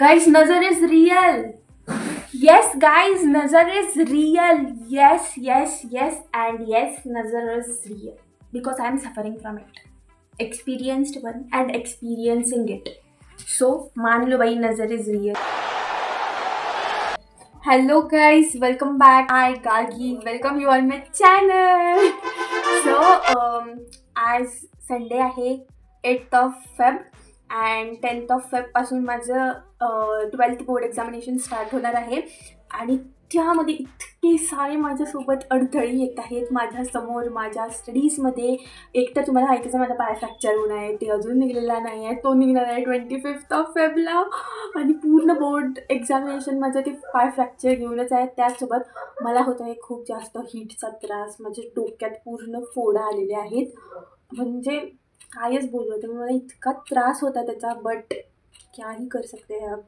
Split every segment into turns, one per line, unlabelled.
Guys, Nazar is real. Yes, guys, Nazar is real. Yes, and yes, Nazar is real. Because I am suffering from it. Experienced one and experiencing it. So, मान low भाई, Nazar is real. Hello guys, welcome back. I Gargi, welcome you on my channel. So, आज Sunday आहे 8th of Feb and 10th of Feb पासून माझं 12th board examination start होणार आहे आणि त्यामध्ये इतके सारे माझ्यासोबत अडथळे येत आहेत माझ्यासमोर माझ्या स्टडीजमध्ये. एक तर तुम्हाला माहितीच आहे माझा पाय फ्रॅक्चर होऊन आहे, ते अजून निघलेला नाही आहे, तो निघणार आहे 25th of Febला आणि पूर्ण बोर्ड एक्झामिनेशन माझं ते पाय फ्रॅक्चर घेऊनच आहे. त्याचसोबत मला होत आहे खूप जास्त हीटचा त्रास, माझ्या डोक्यात पूर्ण फोडा आलेले आहेत, म्हणजे कायच बोलू तर मला इतका त्रास होता त्याचा, बट क्या ही कर सकते हैं अब.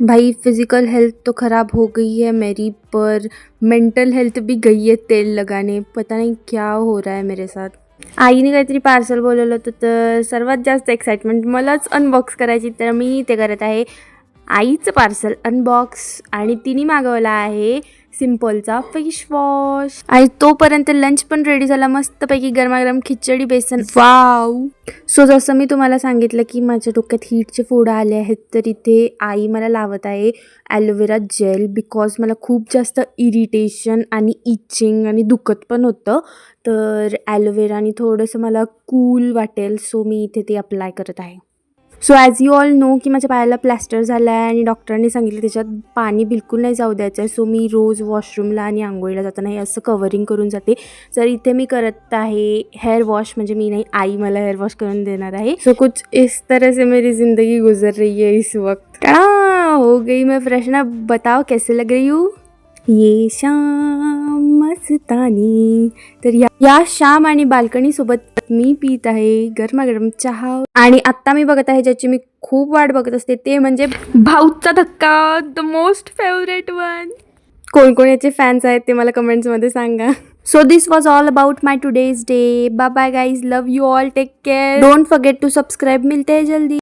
भाई फिज़िकल हेल्थ तो ख़राब हो गई है मेरी, पर मेंटल हेल्थ भी गई है तेल लगाने. पता नहीं क्या हो रहा है मेरे साथ. आईने काहीतरी पार्सल बोलवलं होतं तर सर्वात जास्त एक्साइटमेंट मलाच अनबॉक्स करायची, तर मी ते करत आहे आईचं पार्सल अनबॉक्स. आणि तिने मागवला आहे सिम्पलचा फेस वॉश. आणि तोपर्यंत लंच पण रेडी झाला, मस्तपैकी गरमागरम खिचडी बेसन. वाव. सो जसं मी तुम्हाला सांगितलं की माझ्या डोक्यात हीटचे फोडं आले आहेत, तर इथे आई मला लावत आहे ॲलोवेरा जेल, बिकॉज मला खूप जास्त इरिटेशन आणि इचिंग आणि दुखत पण होतं, तर ॲलोवेराने थोडंसं मला कूल वाटेल, सो मी इथे ते अप्लाय करत आहे. So as you all know की माझ्या पायाला प्लॅस्टर झाला आहे आणि डॉक्टरांनी सांगितलं त्याच्यात पाणी बिलकुल नाही जाऊ द्यायचं आहे. सो मी रोज वॉशरूमला आणि आंघोळीला जाताना हे असं कवरिंग करून जाते. तर इथे मी करत आहे हेअर वॉश, म्हणजे मी नाही, आई मला हेअर वॉश करून देणार आहे. सो कुछ इस तरह से मेरी ज़िंदगी गुजर रही है इस वक्त. हो गई मैं फ्रेश ना. बताओ कैसे लग रही हूँ ये शाम मस्तानी. तर या शाम आणि बाल्कनीसोबत मी पित आहे गरमागरम चहा. आणि आत्ता मी बघत आहे ज्याची मी खूप वाट बघत असते, ते म्हणजे भाऊचा धक्का, द मोस्ट फेवरेट वन. कोण कोण याचे फॅन्स आहेत ते मला कमेंट्समध्ये सांगा. So this was all about my today's day. Bye bye guys, love you all, take care, don't forget to subscribe. मिलते हैं जल्दी.